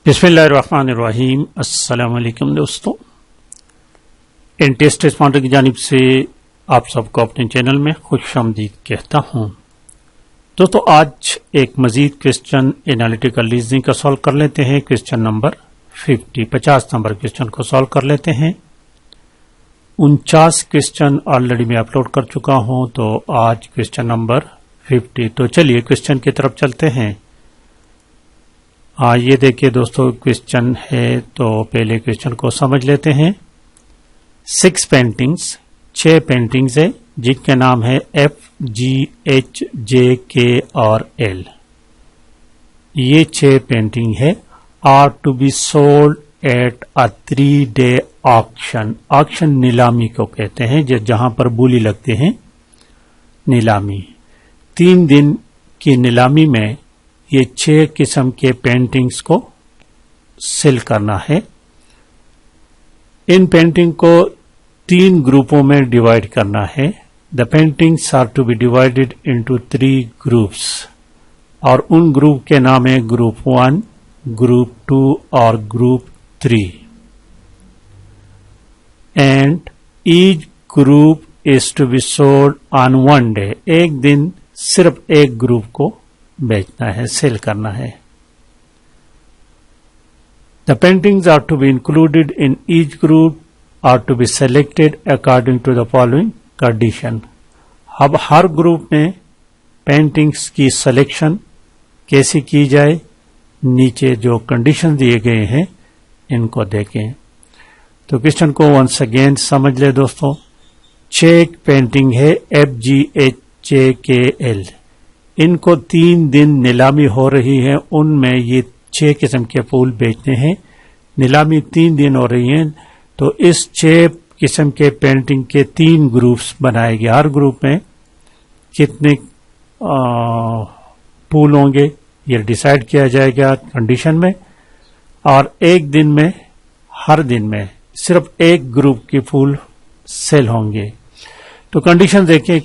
بسم اللہ الرحمن الرحیم۔ السلام علیکم دوستوں، ان ٹیسٹ رسپانڈر کی جانب سے آپ سب کو اپنے چینل میں خوش آمدید کہتا ہوں۔ دوستوں، آج ایک مزید کوسچن انالیٹیکل ریزننگ کا سالو کر لیتے ہیں۔ کوسچن نمبر 50 نمبر کوسچن کو سالو کر لیتے ہیں۔ 49 کوسچن آلریڈی میں اپلوڈ کر چکا ہوں، تو آج کوسچن نمبر 50۔ تو چلیے کوسچن کی طرف چلتے ہیں۔ یہ دیکھیے دوستو، کوسچن ہے تو پہلے کوسچن کو سمجھ لیتے ہیں۔ 6 پینٹنگز، 6 پینٹنگز ہے جن کے نام ہے ایف، جی، ایچ، جے، کے اور ایل۔ یہ 6 پینٹنگ ہے are to be sold at a 3-day auction. Auction نیلامی کو کہتے ہیں، جہاں پر بولی لگتے ہیں، نیلامی۔ 3 دن کی نیلامی میں یہ 6 قسم کے پینٹنگز کو سیل کرنا ہے۔ ان پینٹنگ کو 3 گروپوں میں ڈیوائڈ کرنا ہے۔ The paintings are to be divided into 3 groups, اور ان گروپ کے نام ہے گروپ 1، گروپ 2 اور group 3۔ And H group is to be sold on 1 day۔ ایک دن صرف ایک گروپ کو بیچنا ہے، سیل کرنا ہے۔ The paintings are to be included in each group are to be selected according to the following condition۔ اب ہر گروپ میں پینٹنگز کی سلیکشن کیسی کی جائے، نیچے جو کنڈیشن دیے گئے ہیں ان کو دیکھیں۔ تو کوسچن کو ونس اگین سمجھ لے دوستوں۔ 6 پینٹنگ ہے ایف، جی، ایچ، جے، کے، ایل۔ ان کو 3 دن نیلامی ہو رہی ہے، ان میں یہ 6 قسم کے پھول بیچتے ہیں۔ نیلامی 3 دن ہو رہی ہیں، تو اس 6 قسم کے پینٹنگ کے 3 گروپس بنائے گئے۔ ہر گروپ میں کتنے پھول ہوں گے یہ ڈیسائیڈ کیا جائے گا کنڈیشن میں، اور ایک دن میں، ہر دن میں صرف ایک گروپ کے پھول سیل ہوں گے۔ تو کنڈیشن دیکھیں،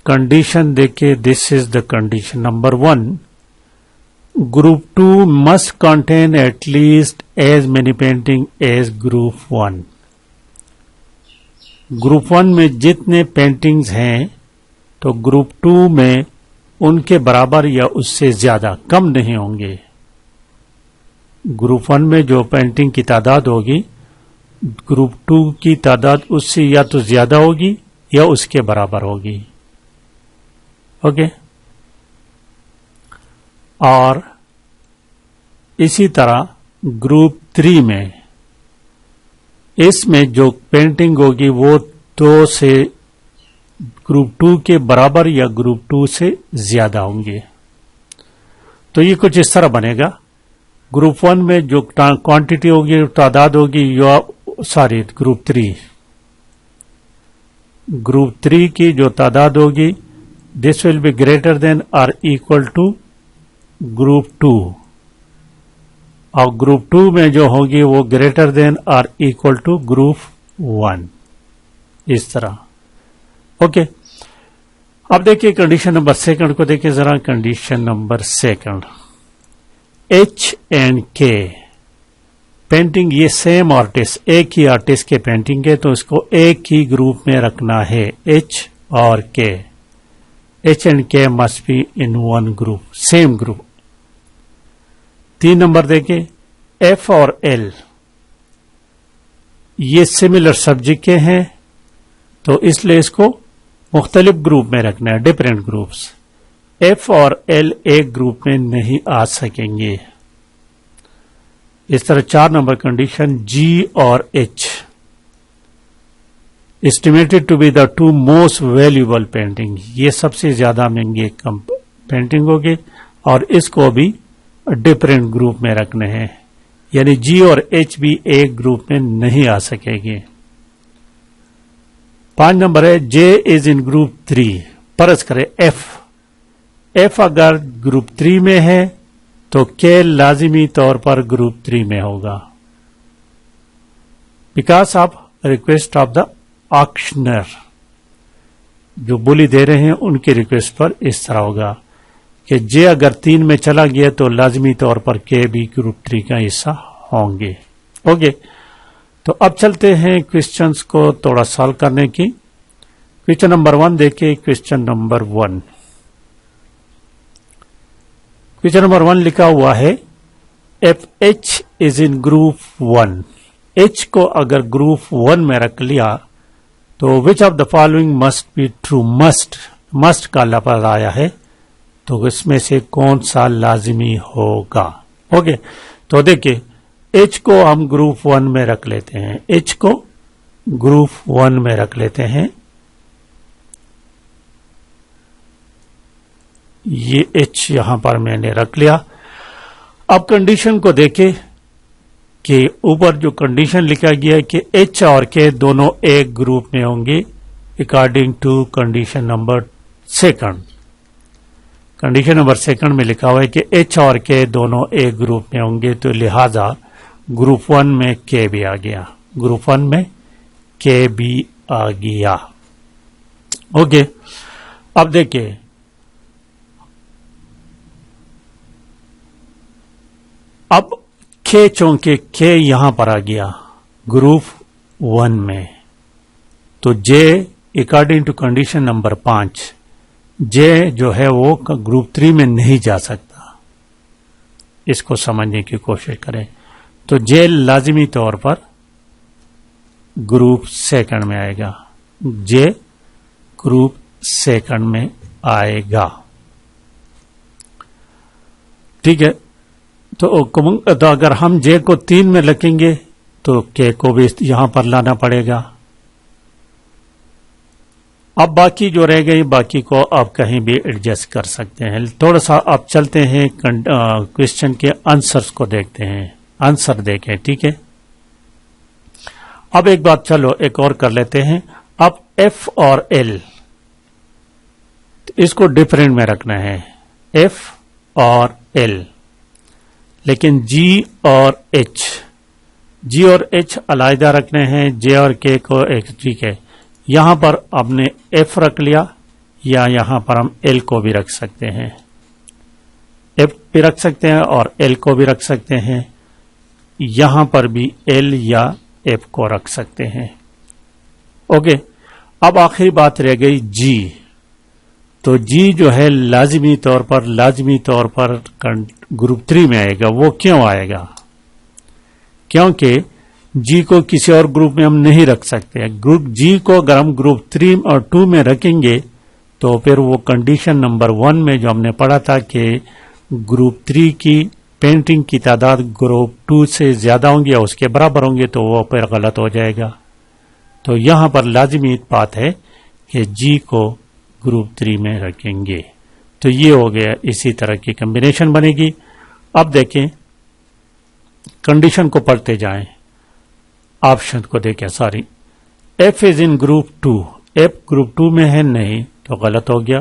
کنڈیشن دیکھیں، this is the condition number 1۔ Group 2 must contain at least as many painting as group 1۔ Group 1 میں جتنے پینٹنگز ہیں تو گروپ 2 میں ان کے برابر یا اس سے زیادہ، کم نہیں ہوں گے۔ گروپ 1 میں جو پینٹنگ کی تعداد ہوگی، گروپ 2 کی تعداد اس سے یا تو زیادہ ہوگی یا اس کے برابر ہوگی۔ اوکے، اور اسی طرح گروپ 3 میں، اس میں جو پینٹنگ ہوگی وہ 2 سے گروپ 2 کے برابر یا گروپ 2 سے زیادہ ہوں گے۔ تو یہ کچھ اس طرح بنے گا۔ گروپ 1 میں جو کوانٹٹی ہوگی، تعداد ہوگی، گروپ 3 کی جو تعداد ہوگی، this will be greater than or equal to group 2، اور گروپ 2 میں جو ہوگی وہ greater than or equal to group 1، اس طرح۔ اوکے، اب دیکھیے کنڈیشن نمبر 2 کو دیکھیے ذرا۔ کنڈیشن نمبر 2، ایچ اینڈ کے پینٹنگ، یہ سیم آرٹسٹ، ایک ہی آرٹسٹ کے پینٹنگ ہے، تو اس کو ایک ہی گروپ میں رکھنا ہے، ایچ اور K. H and K must be in 1 group, same group. 3 نمبر دیکھیں، ایف اور ایل، یہ سملر سبجیکٹ کے ہیں، تو اس لیے اس کو مختلف گروپ میں رکھنا ہے، ڈفرینٹ گروپس۔ ایف اور ایل ایک گروپ میں نہیں آ سکیں گے۔ اس طرح 4 نمبر کنڈیشن، جی اور H estimated to be the 2 most valuable painting، یہ سب سے زیادہ مہنگی پینٹنگ ہوگی، اور اس کو بھی ڈفرینٹ گروپ میں رکھنے ہیں، یعنی جی اور ایچ بھی ایک گروپ میں نہیں آ سکے گی۔ 5 نمبر ہے، جے از ان گروپ 3۔ فرض کرے ایف اگر گروپ 3 میں ہے تو کے لازمی طور پر گروپ 3 میں ہوگا، because of request of the auctioneer, جو بولی دے رہے ہیں ان کی ریکویسٹ پر اس طرح ہوگا۔ کہ جے اگر 3 میں چلا گیا تو لازمی طور پر کے بھی گروپ 3 کا حصہ ہوں گے. اوکے, تو اب چلتے ہیں کوشچنس کو تھوڑا سالو کرنے کی. کوشچن نمبر 1 دیکھیں. کوشچن نمبر 1 کوشچن نمبر 1 لکھا ہوا ہے F H is in group 1. H کو اگر گروپ 1 میں رکھ لیا تو which of the following must be true. Must کا لفظ آیا ہے تو اس میں سے کون سا لازمی ہوگا. اوکے, تو دیکھیں ایچ کو ہم گروپ 1 میں رکھ لیتے ہیں. ایچ کو گروپ 1 میں رکھ لیتے ہیں. یہ ایچ یہاں پر میں نے رکھ لیا. اب کنڈیشن کو دیکھیں کہ اوپر جو کنڈیشن لکھا گیا ہے کہ ایچ اور کے دونوں ایک گروپ میں ہوں گے according to condition number 2. Condition number 2 میں لکھا ہوا ہے کہ ایچ اور کے دونوں ایک گروپ میں ہوں گے, تو لہذا گروپ 1 میں کے بھی آ گیا. گروپ 1 میں کے بھی آ گیا. اوکے, اب دیکھیں اب کے چونکہ کے یہاں پر آ گیا گروپ 1 میں, تو جے اکارڈنگ ٹو کنڈیشن نمبر 5 جے جو ہے وہ گروپ 3 میں نہیں جا سکتا. اس کو سمجھنے کی کوشش کریں. تو جے لازمی طور پر گروپ 2 میں آئے گا. جے گروپ 2 میں آئے گا. ٹھیک ہے, تو اگر ہم جے کو 3 میں رکھیں گے تو کے کو بھی یہاں پر لانا پڑے گا. اب باقی جو رہ گئی باقی کو آپ کہیں بھی ایڈجسٹ کر سکتے ہیں. تھوڑا سا آپ چلتے ہیں کوشچن کے آنسرز کو دیکھتے ہیں. آنسر دیکھیں. ٹھیک ہے, اب ایک بات چلو ایک اور کر لیتے ہیں. اب ایف اور ایل اس کو ڈفرینٹ میں رکھنا ہے. ایف اور ایل, لیکن جی اور ایچ علیحدہ رکھنے ہیں. جے اور کے کو ایک. ٹھیک ہے, یہاں پر آپ نے ایف رکھ لیا یا یہاں پر ہم ایل کو بھی رکھ سکتے ہیں. ایف بھی رکھ سکتے ہیں اور ایل کو بھی رکھ سکتے ہیں. یہاں پر بھی ایل یا ایف کو رکھ سکتے ہیں. اوکے, اب آخری بات رہ گئی جی. تو جی جو ہے لازمی طور پر گروپ 3 میں آئے گا. وہ کیوں آئے گا؟ کیونکہ جی کو کسی اور گروپ میں ہم نہیں رکھ سکتے. گروپ جی کو اگر ہم گروپ 3 اور 2 میں رکھیں گے تو پھر وہ کنڈیشن نمبر 1 میں جو ہم نے پڑھا تھا کہ گروپ 3 کی پینٹنگ کی تعداد گروپ 2 سے زیادہ ہوں گی یا اس کے برابر ہوں گے تو وہ پھر غلط ہو جائے گا. تو یہاں پر لازمی بات ہے کہ جی کو گروپ 3 میں رکھیں گے. تو یہ ہو گیا, اسی طرح کی کمبینیشن بنے گی. اب دیکھیں کنڈیشن کو پڑھتے جائیں. آپشن کو دیکھیں. Sorry, F is in group 2. F group 2 میں ہے نہیں تو غلط ہو گیا.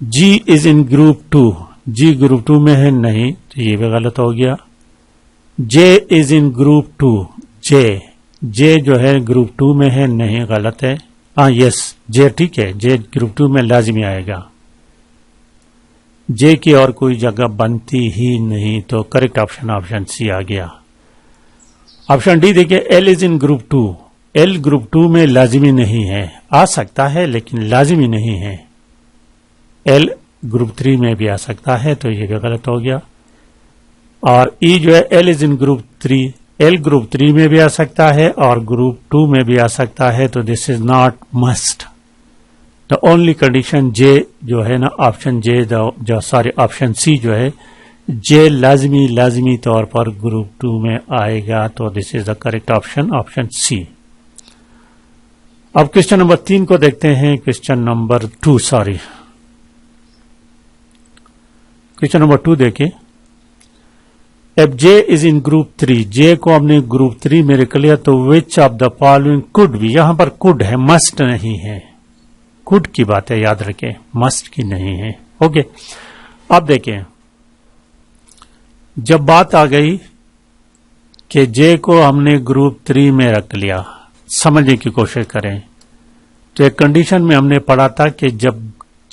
جی از ان گروپ 2. جی گروپ 2 میں ہے نہیں تو یہ بھی غلط ہو گیا. جے از ان گروپ 2. جے جو ہے گروپ 2 میں ہے نہیں, غلط ہے. ہاں یس, جے ٹھیک ہے, جے گروپ 2 میں لازمی آئے گا. جے کی اور کوئی جگہ بنتی ہی نہیں, تو کریکٹ آپشن سی آ گیا. آپشن ڈی دیکھیں, L is in group 2. L group 2 میں لازمی نہیں ہے, آ سکتا ہے لیکن لازمی نہیں ہے. ایل گروپ 3 میں بھی آ سکتا ہے, تو یہ بھی غلط ہو گیا. اور ای جو ہے L is in group 3. L group 3 میں بھی آ سکتا ہے اور گروپ 2 میں بھی آ سکتا ہے, تو this is not must. The only condition J جو ہے نا, آپشن جے آپشن سی جو ہے جے لازمی طور پر گروپ 2 میں آئے گا. تو this is the correct option C. اب کوشچن نمبر 3 کو دیکھتے ہیں. کوشچن نمبر 2 کوشچن نمبر 2 دیکھیں. F J is in group 3. جے کو ہم نے گروپ 3 میں رکھ لیا, تو which of the following could بھی, یہاں پر کوڈ ہے, مسٹ نہیں ہے. کوڈ کی بات ہے, یاد رکھیں, مسٹ کی نہیں ہے. اوکے, اب دیکھیں جب بات آ گئی کہ جے کو ہم نے گروپ 3 میں رکھ لیا, سمجھنے کی کوشش کریں. تو ایک کنڈیشن میں ہم نے پڑھا تھا کہ جب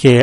K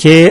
K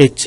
H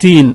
3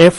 F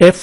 F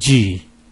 G,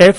F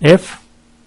F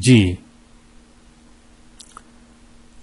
G,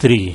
3,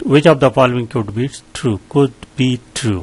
which of the following could be true।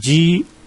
G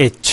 H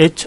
H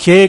K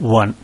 1।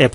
F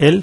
L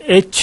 H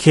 K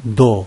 2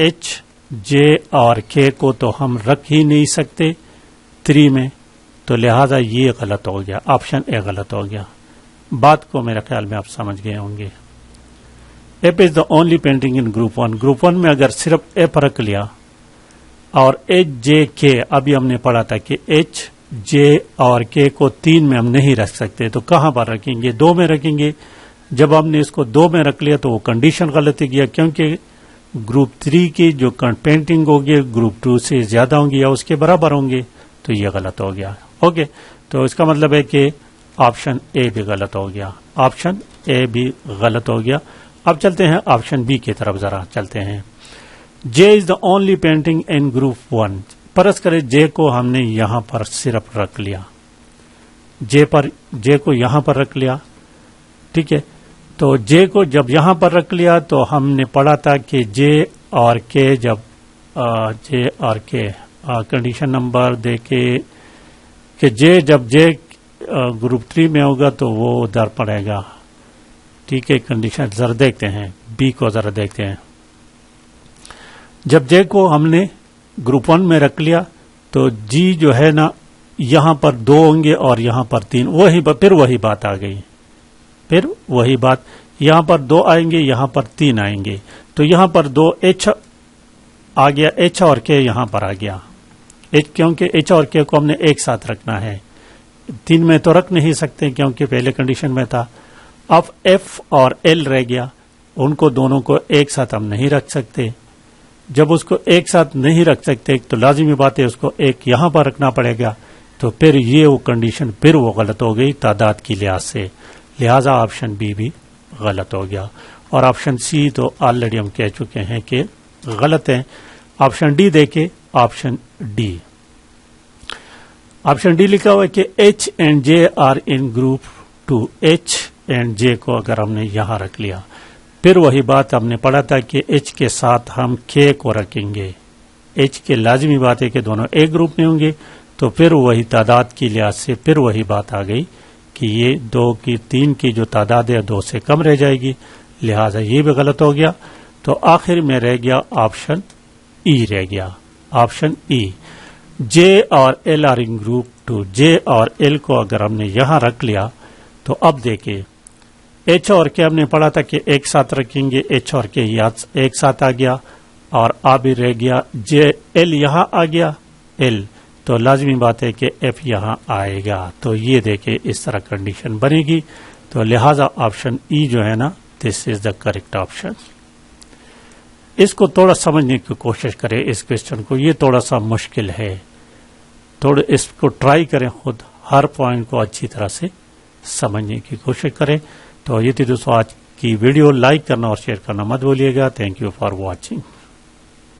H جے اور کے کو تو ہم رکھ ہی نہیں سکتے 3 میں، تو لہذا یہ غلط ہو گیا، آپشن اے غلط ہو گیا. بات کو میرے خیال میں آپ سمجھ گئے ہوں گے. F is the only painting in group 1. Group 1 میں اگر صرف ایف رکھ لیا اور ایچ جے کے، ابھی ہم نے پڑھا تھا کہ ایچ جے اور کے کو 3 میں ہم نہیں رکھ سکتے، تو کہاں پر رکھیں گے؟ 2 میں رکھیں گے. جب ہم نے اس کو 2 میں رکھ لیا تو وہ کنڈیشن غلط ہی گیا، کیونکہ گروپ 3 کی جو پینٹنگ ہوگی گروپ 2 سے زیادہ ہوں گی یا اس کے برابر ہوں گے، تو یہ غلط ہو گیا. اوکے، تو اس کا مطلب ہے کہ آپشن اے بھی غلط ہو گیا، آپشن اے بھی غلط ہو گیا. اب چلتے ہیں آپشن بی کی طرف، ذرا چلتے ہیں. J is the only painting in group 1. فرض کرے جے کو ہم نے یہاں پر صرف رکھ لیا، جے کو یہاں پر رکھ لیا، ٹھیک ہے. تو جے کو جب یہاں پر رکھ لیا تو ہم نے پڑھا تھا کہ جے اور کے جب جے اور کے کنڈیشن نمبر دیکھے کہ جب جے گروپ 3 میں ہوگا تو وہ ادھر پڑے گا، ٹھیک ہے. کنڈیشن ذرا دیکھتے ہیں، بی کو ذرا دیکھتے ہیں. جب جے کو ہم نے گروپ 1 میں رکھ لیا تو جی جو ہے نا یہاں پر 2 ہوں گے اور یہاں پر 3، پھر وہی بات آ گئی، پھر وہی بات، یہاں پر 2 آئیں گے، یہاں پر 3 آئیں گے. تو یہاں پر 2 ایچ آ گیا، ایچ اور کے یہاں پر آ گیا، کیونکہ ایچ اور کے کو ہم نے ایک ساتھ رکھنا ہے. 3 میں تو رکھ نہیں سکتے کیونکہ پہلے کنڈیشن میں تھا. اب ایف اور ایل رہ گیا، ان کو دونوں کو ایک ساتھ ہم نہیں رکھ سکتے. جب اس کو ایک ساتھ نہیں رکھ سکتے تو لازمی بات ہے اس کو ایک یہاں پر رکھنا پڑے گا. تو پھر یہ وہ کنڈیشن پھر وہ غلط ہو گئی تعداد کی لحاظ سے، لہذا آپشن بی بھی غلط ہو گیا. اور آپشن سی تو آلریڈی ہم کہہ چکے ہیں کہ غلط ہے. آپشن ڈی دیکھیں، آپشن ڈی لکھا ہوا ہے کہ H and J are in group 2. H and J کو اگر ہم نے یہاں رکھ لیا، پھر وہی بات ہم نے پڑھا تھا کہ ایچ کے ساتھ ہم کے کو رکھیں گے. ایچ کے لازمی بات ہے کہ دونوں ایک گروپ میں ہوں گے، تو پھر وہی تعداد کی لحاظ سے پھر وہی بات آ گئی کہ یہ 2 کی 3 کی جو تعداد ہے 2 سے کم رہ جائے گی، لہذا یہ بھی غلط ہو گیا. تو آخر میں رہ گیا آپشن ای رہ گیا، آپشن ای. جے اور ایل آر ان گروپ 2. جے اور ایل کو اگر ہم نے یہاں رکھ لیا تو اب دیکھیں ایچ اور کے ہم نے پڑھا تھا کہ ایک ساتھ رکھیں گے، ایچ اور کے ایک ساتھ آ گیا، اور اب رہ گیا جے ایل یہاں آ گیا ایل، تو لازمی بات ہے کہ ایف یہاں آئے گا. تو یہ دیکھیں اس طرح کنڈیشن بنے گی. تو لہذا آپشن ای جو ہے نا دس از دا کریکٹ آپشن. اس کو تھوڑا سمجھنے کی کوشش کریں، اس کوشچن کو، یہ تھوڑا سا مشکل ہے، تھوڑا اس کو ٹرائی کریں، خود ہر پوائنٹ کو اچھی طرح سے سمجھنے کی کوشش کریں. تو یہ تھی دوستوں آج کی ویڈیو، لائک کرنا اور شیئر کرنا مت بھولیے گا. Thank you for watching.